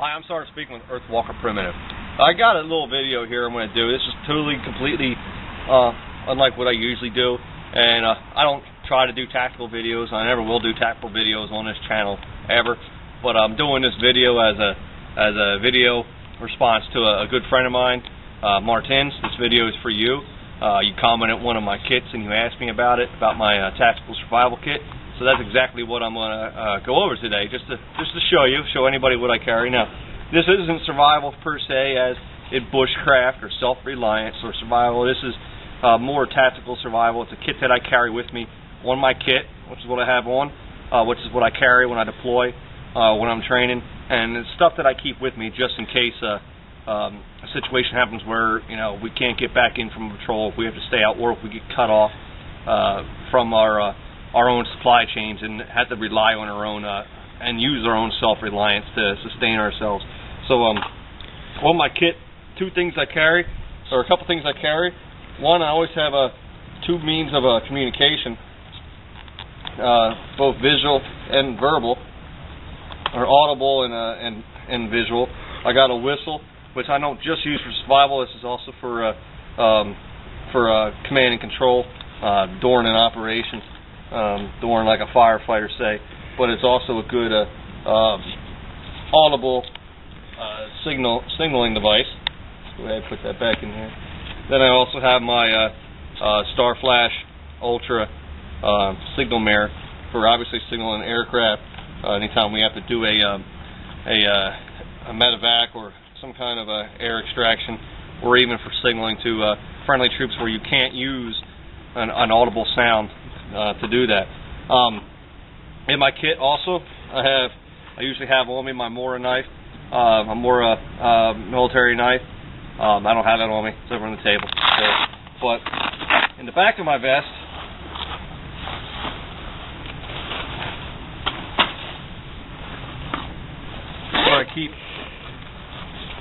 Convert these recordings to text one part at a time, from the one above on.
Hi, I'm Sergeant speaking with Earthwalker Primitive. I got a little video here I'm going to do. This is totally, completely unlike what I usually do, and I don't try to do tactical videos. I never will do tactical videos on this channel ever. But I'm doing this video as a video response to a good friend of mine, Martins. This video is for you. You commented one of my kits and you asked me about it, about my Tactical Survival Kit. So that's exactly what I'm going to go over today, just to show anybody what I carry. Now, this isn't survival per se, as in bushcraft or self-reliance or survival. This is more tactical survival. It's a kit that I carry with me on my kit, which is what I have on, which is what I carry when I deploy, when I'm training, and it's stuff that I keep with me just in case a situation happens where we can't get back in from patrol, if we have to stay out, or if we get cut off from our own supply chains and have to rely on our own and use our own self-reliance to sustain ourselves. So on my kit, two things I carry, or a couple things I carry. One, I always have two means of communication, both visual and verbal, or audible and visual. I got a whistle, which I don't just use for survival. This is also for command and control during an operation. During like a firefighter, say, but it's also a good audible signaling device. Go ahead and put that back in here. Then I also have my Star Flash Ultra signal mirror for obviously signaling aircraft anytime we have to do a medevac or some kind of air extraction, or even for signaling to friendly troops where you can't use an audible sound to do that. In my kit also, I usually have on me my Mora knife, a Mora military knife. I don't have that on me, it's over on the table. So, but in the back of my vest, where I keep,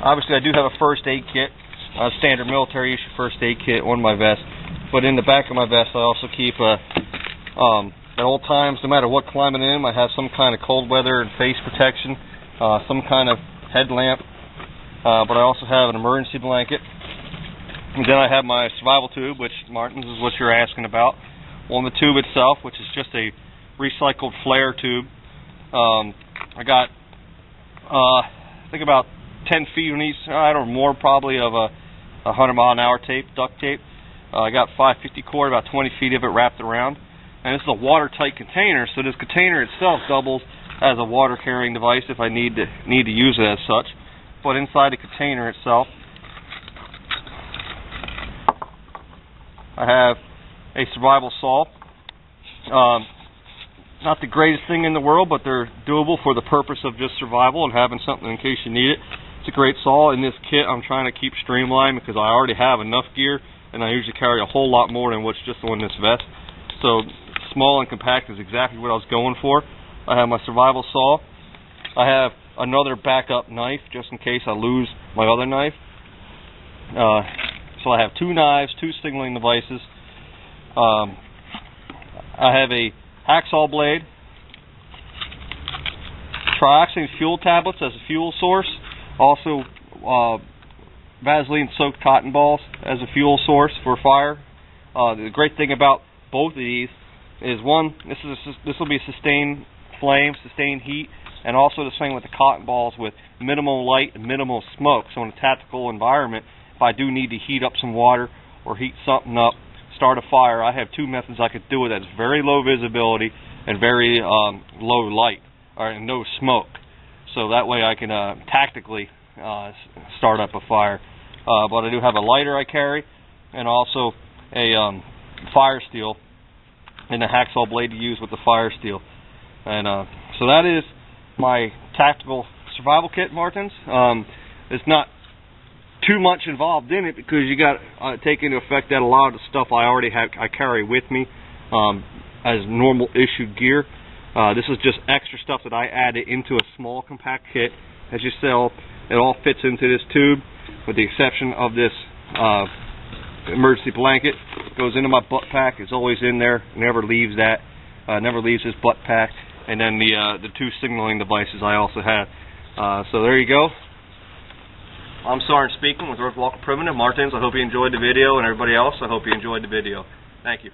obviously I do have a first aid kit, a standard military issue first aid kit on my vest, but in the back of my vest I also keep at all times, no matter what climate I'm in, I have some kind of cold weather and face protection, some kind of headlamp, but I also have an emergency blanket. And then I have my survival tube, which, Martins, is what you're asking about. On the tube itself, which is just a recycled flare tube. I got, I think about 10 feet on each side or more probably of a 100-mile-an-hour tape, duct tape. I got 550 cord, about 20 feet of it wrapped around. And this is a watertight container, so this container itself doubles as a water-carrying device if I need to use it as such. But inside the container itself, I have a survival saw. Not the greatest thing in the world, but they're doable for the purpose of just survival and having something in case you need it. It's a great saw. In this kit, I'm trying to keep streamlined because I already have enough gear, and I usually carry a whole lot more than what's just on this vest. So small and compact is exactly what I was going for. I have my survival saw. I have another backup knife just in case I lose my other knife. So I have two knives, two signaling devices. I have a hacksaw blade, trioxane fuel tablets as a fuel source, also Vaseline soaked cotton balls as a fuel source for fire. The great thing about both of these is, one, this will be sustained flame, sustained heat, and also the same with the cotton balls with minimal light and minimal smoke. So in a tactical environment, if I do need to heat up some water or heat something up, start a fire, I have two methods I could do it. That's very low visibility and very low light, or no smoke. So that way I can tactically start up a fire. But I do have a lighter I carry, and also a fire steel, and a hacksaw blade to use with the fire steel. And so that is my Tactical Survival Kit, Martins. It's not too much involved in it because you got to take into effect that a lot of the stuff I carry with me as normal issued gear. This is just extra stuff that I added into a small compact kit. As you saw, it all fits into this tube, with the exception of this emergency blanket. It goes into my butt pack. It's always in there. Never leaves that. Never leaves this butt pack. And then the two signaling devices I also have. So there you go. I'm Sergeant speaking with Earth Walker Primitive. Martins, I hope you enjoyed the video, and everybody else, I hope you enjoyed the video. Thank you.